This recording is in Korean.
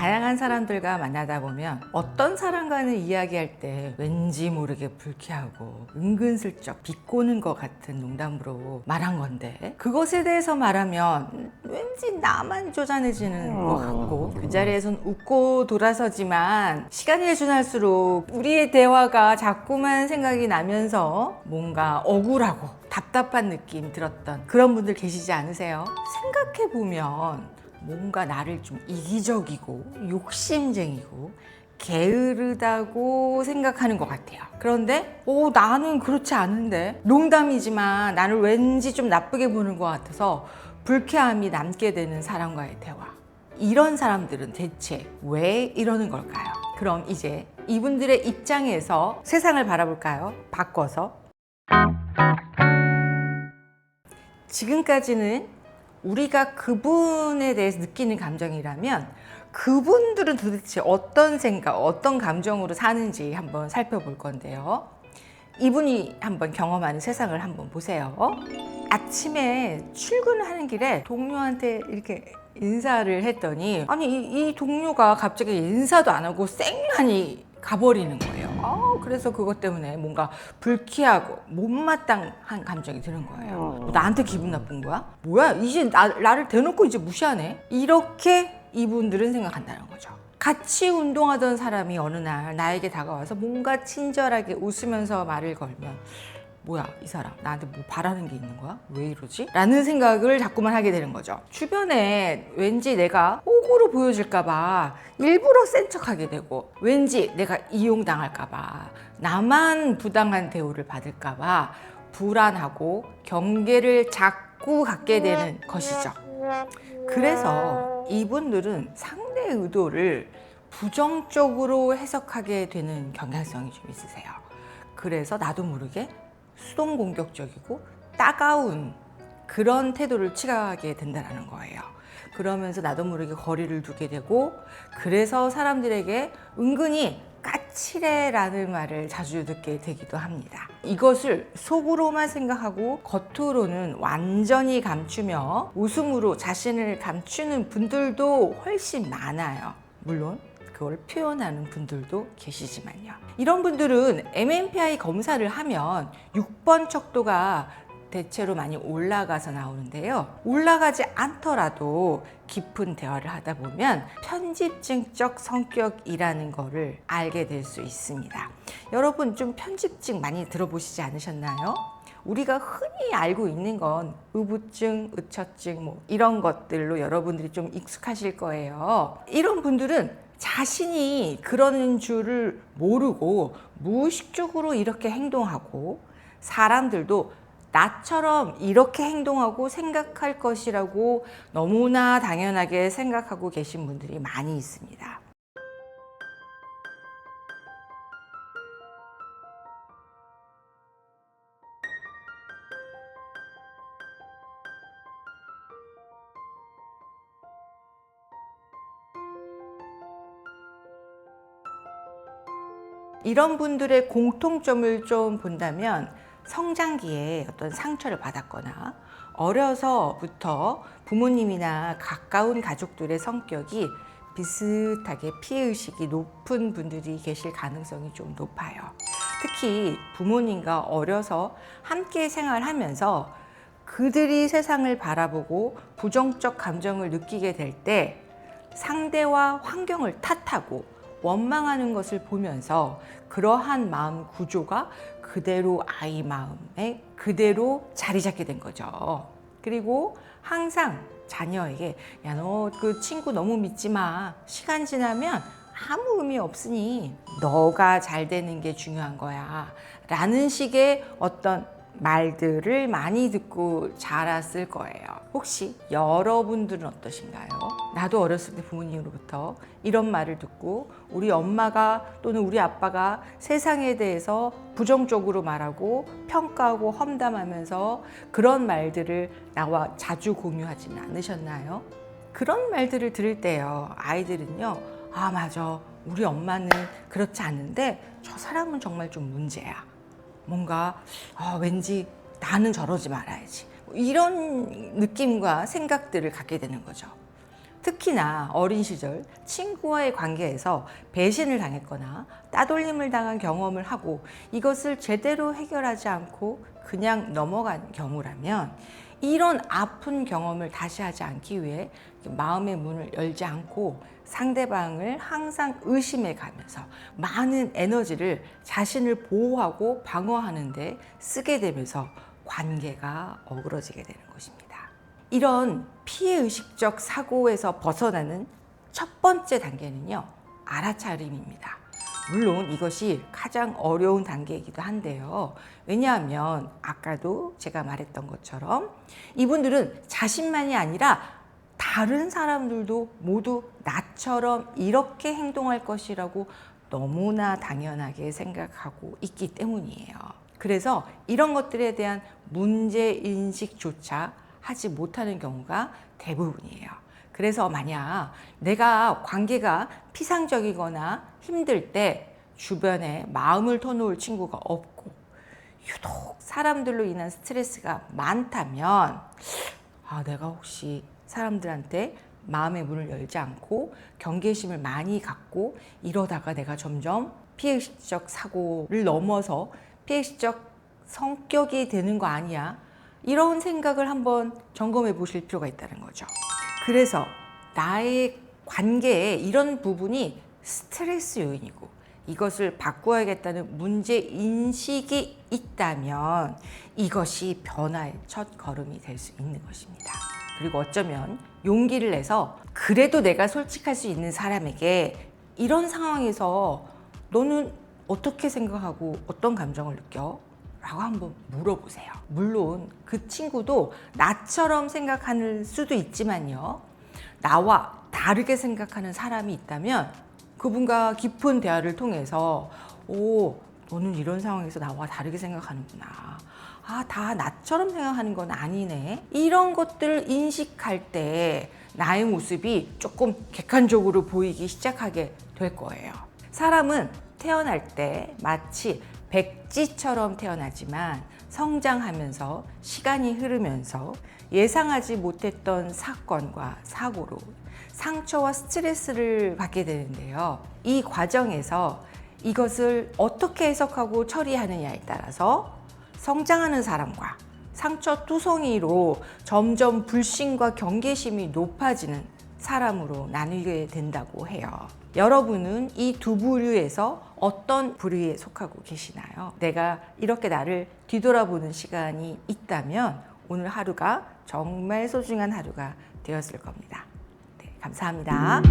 다양한 사람들과 만나다 보면 어떤 사람과는 이야기할 때 왠지 모르게 불쾌하고 은근슬쩍 비꼬는 것 같은 농담으로 말한 건데, 그것에 대해서 말하면 왠지 나만 쪼잔해지는 것 같고 그 자리에선 웃고 돌아서지만 시간이 지날수록 우리의 대화가 자꾸만 생각이 나면서 뭔가 억울하고 답답한 느낌 들었던 그런 분들 계시지 않으세요? 생각해보면 뭔가 나를 좀 이기적이고 욕심쟁이고 게으르다고 생각하는 것 같아요. 그런데 나는 그렇지 않은데, 농담이지만 나를 왠지 좀 나쁘게 보는 것 같아서 불쾌함이 남게 되는 사람과의 대화. 이런 사람들은 대체 왜 이러는 걸까요? 그럼 이제 이분들의 입장에서 세상을 바라볼까요? 바꿔서. 지금까지는 우리가 그분에 대해서 느끼는 감정이라면 그분들은 도대체 어떤 생각, 어떤 감정으로 사는지 한번 살펴볼 건데요. 이분이 한번 경험하는 세상을 한번 보세요. 아침에 출근하는 길에 동료한테 이렇게 인사를 했더니 이 동료가 갑자기 인사도 안 하고 쌩하니 가버리는 거예요. 그래서 그것 때문에 뭔가 불쾌하고 못마땅한 감정이 드는 거예요. 나한테 기분 나쁜 거야? 뭐야? 이제 나를 대놓고 이제 무시하네? 이렇게 이분들은 생각한다는 거죠. 같이 운동하던 사람이 어느 날 나에게 다가와서 뭔가 친절하게 웃으면서 말을 걸면, 뭐야, 이 사람 나한테 뭐 바라는 게 있는 거야? 왜 이러지? 라는 생각을 자꾸만 하게 되는 거죠. 주변에 왠지 내가 호구로 보여질까 봐 일부러 센 척하게 되고, 왠지 내가 이용당할까 봐, 나만 부당한 대우를 받을까 봐 불안하고 경계를 자꾸 갖게 되는 것이죠. 그래서 이분들은 상대의 의도를 부정적으로 해석하게 되는 경향성이 좀 있으세요. 그래서 나도 모르게 수동 공격적이고 따가운 그런 태도를 취하게 된다는 거예요. 그러면서 나도 모르게 거리를 두게 되고, 그래서 사람들에게 은근히 까칠해라는 말을 자주 듣게 되기도 합니다. 이것을 속으로만 생각하고 겉으로는 완전히 감추며 웃음으로 자신을 감추는 분들도 훨씬 많아요. 물론 그걸 표현하는 분들도 계시지만요. 이런 분들은 MMPI 검사를 하면 6번 척도가 대체로 많이 올라가서 나오는데요. 올라가지 않더라도 깊은 대화를 하다 보면 편집증적 성격이라는 거를 알게 될 수 있습니다. 여러분 좀 편집증 많이 들어보시지 않으셨나요? 우리가 흔히 알고 있는 건 의부증, 의처증 이런 것들로 여러분들이 좀 익숙하실 거예요. 이런 분들은 자신이 그러는 줄을 모르고 무의식적으로 이렇게 행동하고, 사람들도 나처럼 이렇게 행동하고 생각할 것이라고 너무나 당연하게 생각하고 계신 분들이 많이 있습니다. 이런 분들의 공통점을 좀 본다면, 성장기에 어떤 상처를 받았거나 어려서부터 부모님이나 가까운 가족들의 성격이 비슷하게 피해의식이 높은 분들이 계실 가능성이 좀 높아요. 특히 부모님과 어려서 함께 생활하면서 그들이 세상을 바라보고 부정적 감정을 느끼게 될 때 상대와 환경을 탓하고 원망하는 것을 보면서 그러한 마음 구조가 그대로 아이 마음에 그대로 자리 잡게 된 거죠. 그리고 항상 자녀에게 야, 너 그 친구 너무 믿지 마. 시간 지나면 아무 의미 없으니 너가 잘 되는 게 중요한 거야. 라는 식의 어떤 말들을 많이 듣고 자랐을 거예요. 혹시 여러분들은 어떠신가요? 나도 어렸을 때 부모님으로부터 이런 말을 듣고 우리 엄마가 또는 우리 아빠가 세상에 대해서 부정적으로 말하고 평가하고 험담하면서 그런 말들을 나와 자주 공유하지는 않으셨나요? 그런 말들을 들을 때요, 아이들은요, 아 맞아, 우리 엄마는 그렇지 않은데 저 사람은 정말 좀 문제야. 뭔가 왠지 나는 저러지 말아야지, 이런 느낌과 생각들을 갖게 되는 거죠. 특히나 어린 시절 친구와의 관계에서 배신을 당했거나 따돌림을 당한 경험을 하고 이것을 제대로 해결하지 않고 그냥 넘어간 경우라면 이런 아픈 경험을 다시 하지 않기 위해 마음의 문을 열지 않고 상대방을 항상 의심해 가면서 많은 에너지를 자신을 보호하고 방어하는 데 쓰게 되면서 관계가 어그러지게 되는 것입니다. 이런 피해의식적 사고에서 벗어나는 첫 번째 단계는요, 알아차림입니다. 물론 이것이 가장 어려운 단계이기도 한데요. 왜냐하면 아까도 제가 말했던 것처럼 이분들은 자신만이 아니라 다른 사람들도 모두 나처럼 이렇게 행동할 것이라고 너무나 당연하게 생각하고 있기 때문이에요. 그래서 이런 것들에 대한 문제인식조차 하지 못하는 경우가 대부분이에요. 그래서 만약 내가 관계가 피상적이거나 힘들 때 주변에 마음을 터놓을 친구가 없고 유독 사람들로 인한 스트레스가 많다면 내가 혹시 사람들한테 마음의 문을 열지 않고 경계심을 많이 갖고 이러다가 내가 점점 피해의식적 사고를 넘어서 피해의식적 성격이 되는 거 아니야? 이런 생각을 한번 점검해 보실 필요가 있다는 거죠. 그래서 나의 관계에 이런 부분이 스트레스 요인이고 이것을 바꾸어야겠다는 문제 인식이 있다면 이것이 변화의 첫 걸음이 될 수 있는 것입니다. 그리고 어쩌면 용기를 내서 그래도 내가 솔직할 수 있는 사람에게 이런 상황에서 너는 어떻게 생각하고 어떤 감정을 느껴? 라고 한번 물어보세요. 물론 그 친구도 나처럼 생각할 수도 있지만요. 나와 다르게 생각하는 사람이 있다면 그분과 깊은 대화를 통해서 너는 이런 상황에서 나와 다르게 생각하는구나. 다 나처럼 생각하는 건 아니네. 이런 것들을 인식할 때 나의 모습이 조금 객관적으로 보이기 시작하게 될 거예요. 사람은 태어날 때 마치 백지처럼 태어나지만 성장하면서 시간이 흐르면서 예상하지 못했던 사건과 사고로 상처와 스트레스를 받게 되는데요. 이 과정에서 이것을 어떻게 해석하고 처리하느냐에 따라서 성장하는 사람과 상처투성이로 점점 불신과 경계심이 높아지는 사람으로 나뉘게 된다고 해요. 여러분은 이 두 부류에서 어떤 부류에 속하고 계시나요? 내가 이렇게 나를 뒤돌아보는 시간이 있다면 오늘 하루가 정말 소중한 하루가 되었을 겁니다. 네, 감사합니다.